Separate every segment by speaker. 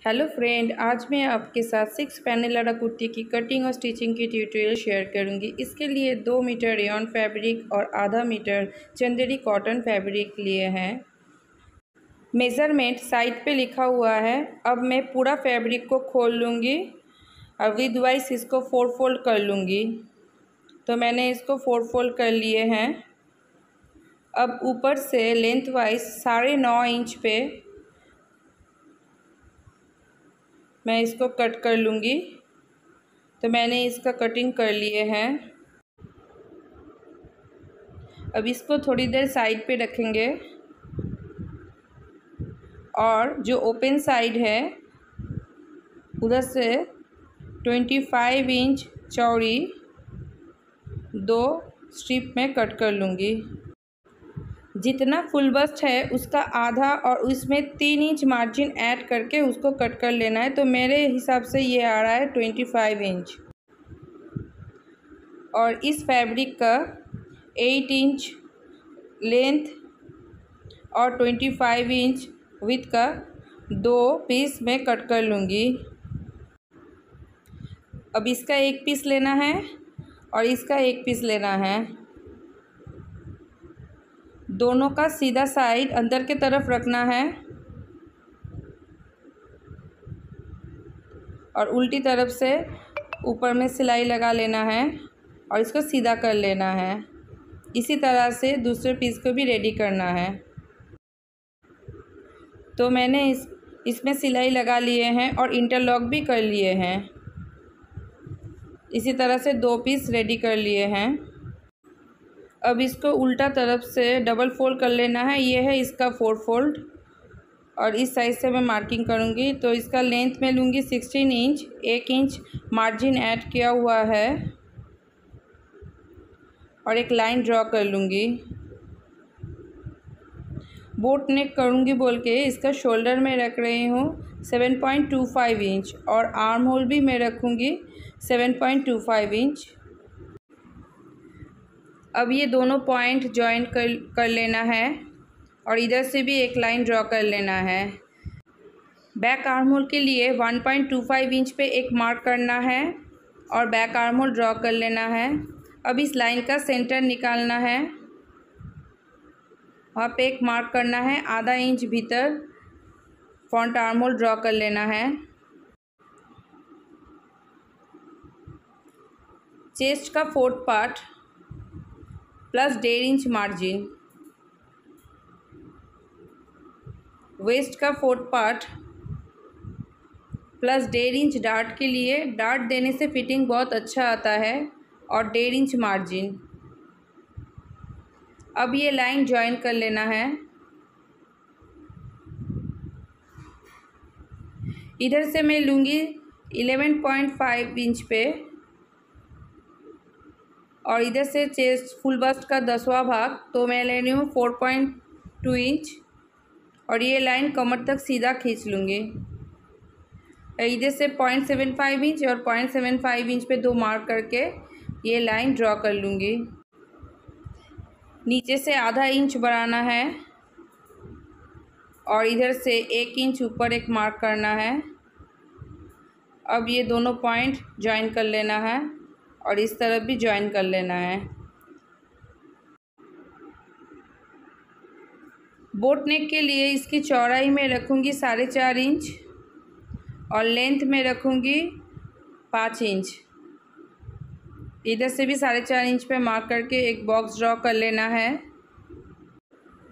Speaker 1: Hello friend, आज मैं आपके साथ 6 पैनल लड़ा कुर्ती की कटिंग और स्टिचिंग की ट्यूटोरियल शेयर करूंगी। इसके लिए 2 मीटर रेयॉन फैब्रिक और आधा मीटर चंदेरी कॉटन फैब्रिक लिए हैं। मेज़रमेंट साइड पे लिखा हुआ है। अब मैं पूरा फैब्रिक को खोल लूँगी और विद वाइज इसको 4 फोल्ड कर लूँगी। तो मैंने इसको 4 फोल्ड कर लिए हैं। अब ऊपर से लेंथ वाइज 9.5 इंच पे मैं इसको कट कर लूँगी। तो मैंने इसका कटिंग कर लिए हैं। अब इसको थोड़ी देर साइड पे रखेंगे और जो ओपन साइड है उधर से 25 इंच चौड़ी 2 स्ट्रिप में कट कर लूँगी। जितना फुल बस्ट है उसका आधा और उसमें 3 इंच मार्जिन ऐड करके उसको कट कर लेना है। तो मेरे हिसाब से ये आ रहा है 25 इंच और इस फैब्रिक का 8 इंच लेंथ और 25 इंच विड्थ का 2 पीस में कट कर लूँगी। अब इसका एक पीस लेना है और इसका एक पीस लेना है। दोनों का सीधा साइड अंदर के तरफ रखना है और उल्टी तरफ से ऊपर में सिलाई लगा लेना है और इसको सीधा कर लेना है। इसी तरह से दूसरे पीस को भी रेडी करना है। तो मैंने इसमें सिलाई लगा लिए हैं और इंटरलॉक भी कर लिए हैं। इसी तरह से 2 पीस रेडी कर लिए हैं। अब इसको उल्टा तरफ से डबल फोल्ड कर लेना है। ये है इसका 4 फोल्ड और इस साइड से मैं मार्किंग करूँगी। तो इसका लेंथ में लूँगी 16 इंच, 1 इंच मार्जिन ऐड किया हुआ है और एक लाइन ड्रॉ कर लूँगी। बोट नेक करूँगी बोल के इसका शोल्डर में रख रही हूँ 7.25 इंच और आर्म होल भी मैं रखूँगी 7.25 इंच। अब ये दोनों पॉइंट जॉइन कर लेना है और इधर से भी एक लाइन ड्रॉ कर लेना है। बैक आर्म होल के लिए 1.25 इंच पे एक मार्क करना है और बैक आर्म होल ड्रॉ कर लेना है। अब इस लाइन का सेंटर निकालना है, वहाँ पे एक मार्क करना है। आधा इंच भीतर फ्रंट आर्म होल ड्रॉ कर लेना है। चेस्ट का 4th part plus 1.5 inch margin, waist का 4th part plus 1.5 inch dart के लिए। डार्ट देने से फिटिंग बहुत अच्छा आता है और 1.5 इंच मार्जिन। अब ये लाइन जॉइन कर लेना है। इधर से मैं लूँगी 11.5 इंच पे और इधर से चेस्ट फुल बस्ट का 10वां भाग तो मैं ले रही हूँ 4.2 इंच और ये लाइन कमर तक सीधा खींच लूँगी। इधर से 0.75 इंच और 0.75 इंच पे 2 मार्क करके ये लाइन ड्रॉ कर लूँगी। नीचे से आधा इंच बढ़ाना है और इधर से 1 इंच ऊपर एक मार्क करना है। अब ये दोनों पॉइंट जॉइन कर लेना है और इस तरफ भी जॉइन कर लेना है। बोट नेक के लिए इसकी चौड़ाई में रखूँगी 4.5 इंच और लेंथ में रखूँगी 5 इंच। इधर से भी 4.5 इंच पे मार्क करके एक बॉक्स ड्रॉ कर लेना है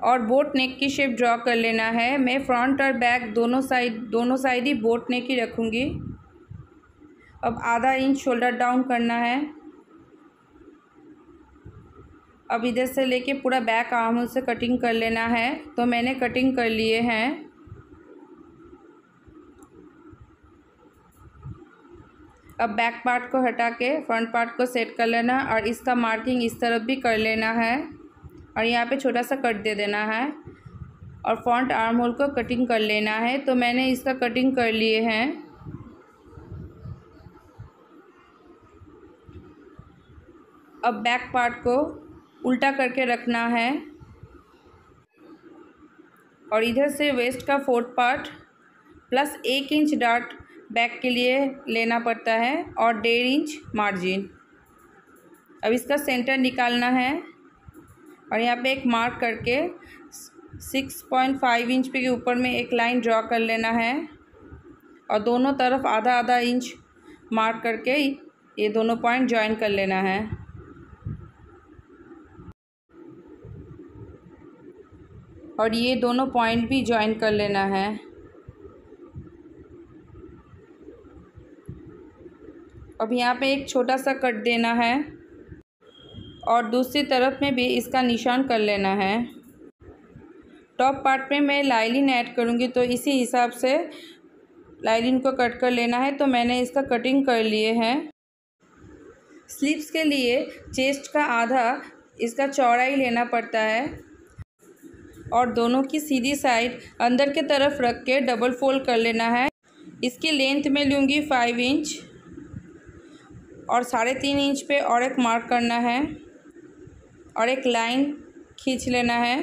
Speaker 1: और बोट नेक की शेप ड्रॉ कर लेना है। मैं फ्रंट और बैक दोनों साइड ही बोट नेक ही रखूँगी। अब आधा इंच शोल्डर डाउन करना है। अब इधर से लेके पूरा बैक आर्म होल से कटिंग कर लेना है। तो मैंने कटिंग कर लिए हैं। अब बैक पार्ट को हटा के फ्रंट पार्ट को सेट कर लेना और इसका मार्किंग इस तरफ भी कर लेना है और यहाँ पे छोटा सा कट दे देना है और फ्रंट आर्म होल को कटिंग कर लेना है। तो मैंने इसका कटिंग कर लिए हैं। अब बैक पार्ट को उल्टा करके रखना है और इधर से वेस्ट का 4th part plus 1 inch dart back के लिए लेना पड़ता है और 1.5 इंच मार्जिन। अब इसका सेंटर निकालना है और यहाँ पे एक मार्क करके 6.5 इंच के ऊपर में एक लाइन ड्रॉ कर लेना है और दोनों तरफ आधा आधा इंच मार्क करके ये दोनों पॉइंट ज्वाइन कर लेना है। और ये दोनों पॉइंट भी ज्वाइन कर लेना है। अब यहाँ पे एक छोटा सा कट देना है और दूसरी तरफ में भी इसका निशान कर लेना है। टॉप पार्ट में मैं लाइनिंग ऐड करूँगी तो इसी हिसाब से लाइनिंग को कट कर लेना है। तो मैंने इसका कटिंग कर लिए हैं। स्लीव्स के लिए चेस्ट का आधा इसका चौड़ाई लेना पड़ता है और दोनों की सीधी साइड अंदर के तरफ रख के डबल फोल्ड कर लेना है। इसकी लेंथ में लूँगी 5 इंच और 3.5 इंच पे और एक मार्क करना है और एक लाइन खींच लेना है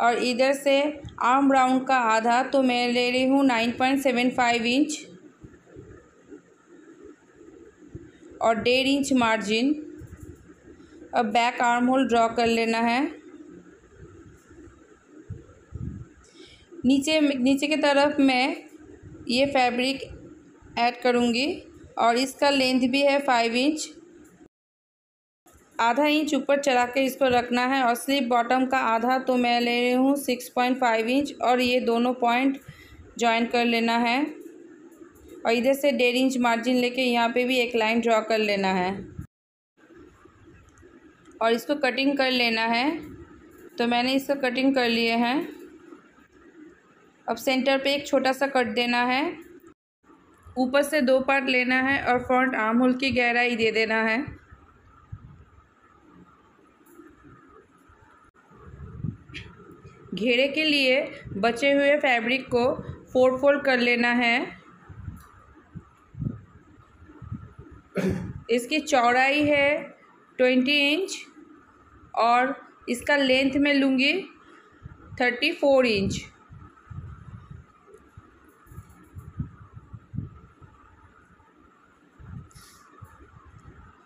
Speaker 1: और इधर से आर्म राउंड का आधा तो मैं ले रही हूँ 9.75 इंच और 1.5 इंच मार्जिन। अब बैक आर्म होल ड्रॉ कर लेना है। नीचे की तरफ मैं ये फैब्रिक ऐड करूँगी और इसका लेंथ भी है 5 इंच। आधा इंच ऊपर चढ़ा के इसको रखना है और स्लीव बॉटम का आधा तो मैं ले रही हूँ 6.5 इंच और ये दोनों पॉइंट ज्वाइन कर लेना है और इधर से 1.5 इंच मार्जिन लेके यहाँ पे भी एक लाइन ड्रॉ कर लेना है और इसको कटिंग कर लेना है। तो मैंने इसको कटिंग कर लिए हैं। अब सेंटर पे एक छोटा सा कट देना है, ऊपर से 2 पार्ट लेना है और फ्रंट आर्म होल की गहराई दे देना है। घेरे के लिए बचे हुए फैब्रिक को 4 फोल्ड कर लेना है। इसकी चौड़ाई है 20 इंच और इसका लेंथ में लूँगी 34 इंच।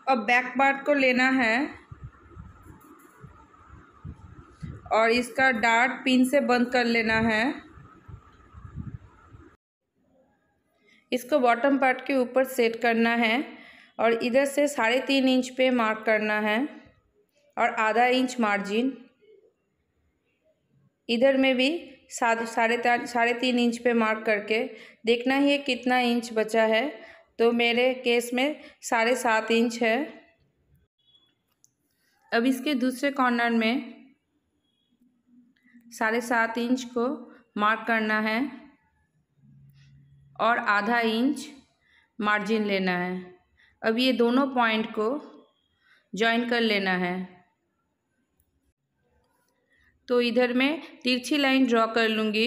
Speaker 1: अब बैक पार्ट को लेना है और इसका डार्ट पिन से बंद कर लेना है। इसको बॉटम पार्ट के ऊपर सेट करना है और इधर से 3.5 इंच पे मार्क करना है और आधा इंच मार्जिन। इधर में भी 3.5 इंच पे मार्क करके देखना ही है कितना इंच बचा है। तो मेरे केस में 7.5 इंच है। अब इसके दूसरे कॉर्नर में 7.5 इंच को मार्क करना है और आधा इंच मार्जिन लेना है। अब ये दोनों पॉइंट को जॉइन कर लेना है। तो इधर मैं तिरछी लाइन ड्रॉ कर लूँगी।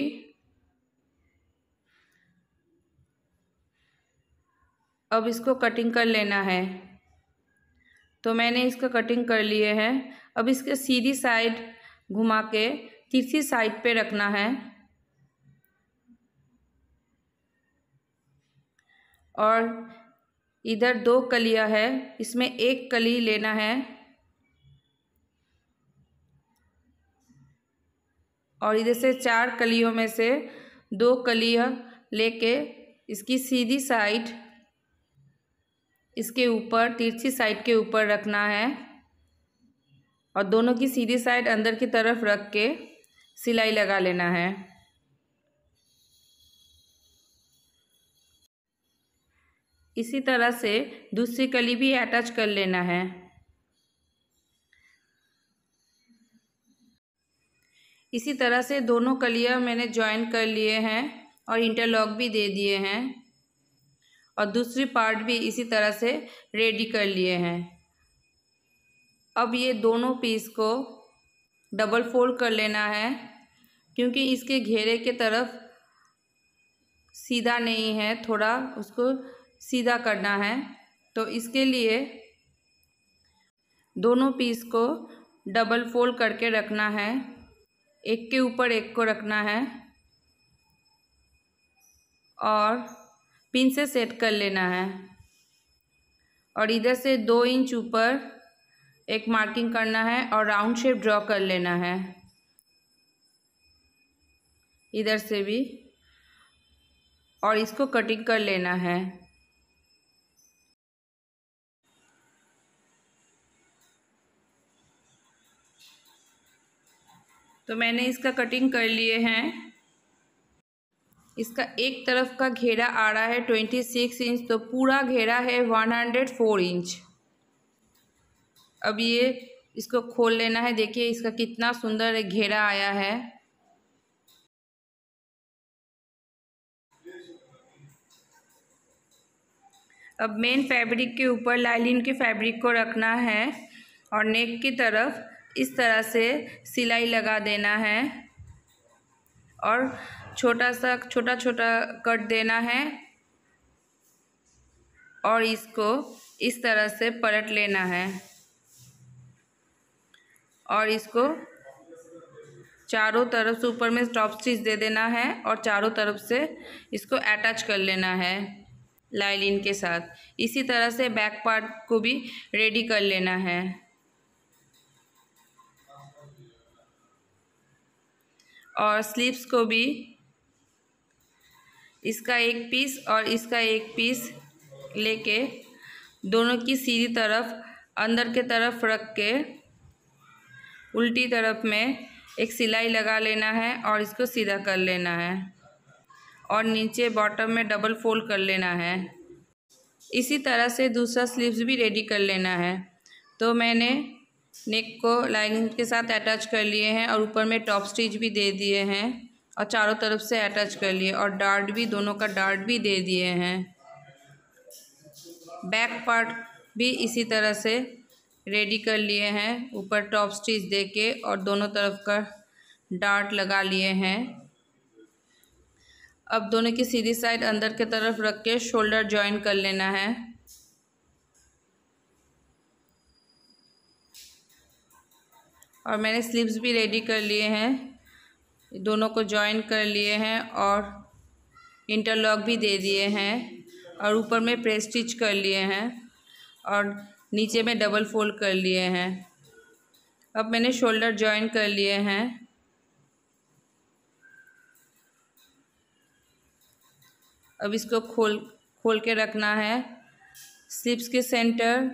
Speaker 1: अब इसको कटिंग कर लेना है। तो मैंने इसका कटिंग कर लिए हैं। अब इसके सीधी साइड घुमा के तिरछी साइड पे रखना है और इधर 2 कलियां है, इसमें एक कली लेना है और इधर से 4 कलियों में से 2 कलियां लेके इसकी सीधी साइड इसके ऊपर तिरछी साइड के ऊपर रखना है और दोनों की सीधी साइड अंदर की तरफ रख के सिलाई लगा लेना है। इसी तरह से दूसरी कली भी अटैच कर लेना है। इसी तरह से दोनों कलियां मैंने जॉइन कर लिए हैं और इंटरलॉक भी दे दिए हैं और दूसरी पार्ट भी इसी तरह से रेडी कर लिए हैं। अब ये दोनों पीस को डबल फोल्ड कर लेना है क्योंकि इसके घेरे के तरफ सीधा नहीं है, थोड़ा उसको सीधा करना है। तो इसके लिए दोनों पीस को डबल फोल्ड करके रखना है एक के ऊपर एक को रखना है और पिन से सेट कर लेना है। और इधर से 2 इंच ऊपर एक मार्किंग करना है और राउंड शेप ड्रॉ कर लेना है इधर से भी, और इसको कटिंग कर लेना है। तो मैंने इसका कटिंग कर लिए हैं। इसका एक तरफ का घेरा आ रहा है 26 इंच, तो पूरा घेरा है 104 इंच। अब ये इसको खोल लेना है। देखिए इसका कितना सुंदर एक घेरा आया है। अब मेन फैब्रिक के ऊपर लाइनिंग के फैब्रिक को रखना है और नेक की तरफ इस तरह से सिलाई लगा देना है और छोटा छोटा कट देना है और इसको इस तरह से पलट लेना है और इसको चारों तरफ से ऊपर में टॉप स्टिच दे देना है और चारों तरफ से इसको अटैच कर लेना है लाइनिंग के साथ। इसी तरह से बैक पार्ट को भी रेडी कर लेना है। और स्लीव्स को भी इसका एक पीस और इसका एक पीस लेके दोनों की सीधी तरफ अंदर के तरफ रख के उल्टी तरफ में एक सिलाई लगा लेना है और इसको सीधा कर लेना है और नीचे बॉटम में डबल फोल्ड कर लेना है। इसी तरह से दूसरा स्लीव्स भी रेडी कर लेना है। तो मैंने नेक को लाइनिंग के साथ अटैच कर लिए हैं और ऊपर में टॉप स्टिच भी दे दिए हैं और चारों तरफ से अटैच कर लिए और डार्ट भी, दोनों का डार्ट भी दे दिए हैं। बैक पार्ट भी इसी तरह से रेडी कर लिए हैं, ऊपर टॉप स्टिच देके और दोनों तरफ का डार्ट लगा लिए हैं। अब दोनों की सीधी साइड अंदर के तरफ रख के शोल्डर जॉइन कर लेना है। और मैंने स्लीव्स भी रेडी कर लिए हैं, दोनों को जॉइन कर लिए हैं और इंटरलॉक भी दे दिए हैं और ऊपर में प्रेस स्टिच कर लिए हैं और नीचे में डबल फोल्ड कर लिए हैं। अब मैंने शोल्डर जॉइन कर लिए हैं। अब इसको खोल के रखना है। स्लीव्स के सेंटर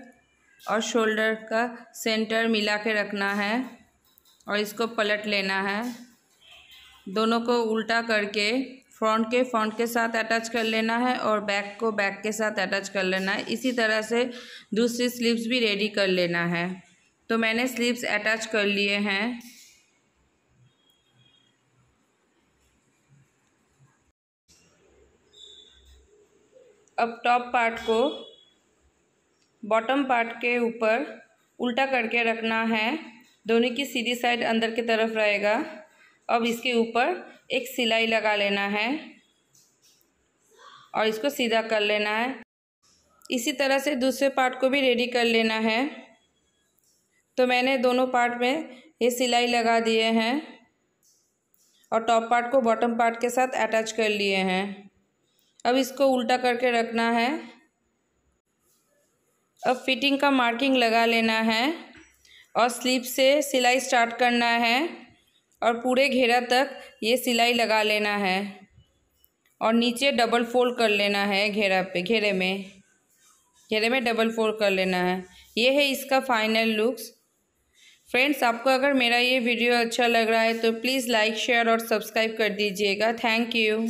Speaker 1: और शोल्डर का सेंटर मिला के रखना है और इसको पलट लेना है। दोनों को उल्टा करके फ्रंट के साथ अटैच कर लेना है और बैक को बैक के साथ अटैच कर लेना है। इसी तरह से दूसरी स्लीव्स भी रेडी कर लेना है। तो मैंने स्लीव्स अटैच कर लिए हैं। अब टॉप पार्ट को बॉटम पार्ट के ऊपर उल्टा करके रखना है। दोनों की सीधी साइड अंदर की तरफ रहेगा। अब इसके ऊपर एक सिलाई लगा लेना है और इसको सीधा कर लेना है। इसी तरह से दूसरे पार्ट को भी रेडी कर लेना है। तो मैंने दोनों पार्ट में ये सिलाई लगा दिए हैं और टॉप पार्ट को बॉटम पार्ट के साथ अटैच कर लिए हैं। अब इसको उल्टा करके रखना है। अब फिटिंग का मार्किंग लगा लेना है और स्लीव से सिलाई स्टार्ट करना है और पूरे घेरा तक ये सिलाई लगा लेना है और नीचे डबल फोल्ड कर लेना है। घेरे में डबल फोल्ड कर लेना है। ये है इसका फाइनल लुक्स। फ्रेंड्स, आपको अगर मेरा ये वीडियो अच्छा लग रहा है तो प्लीज़ लाइक, शेयर और सब्सक्राइब कर दीजिएगा। Thank you.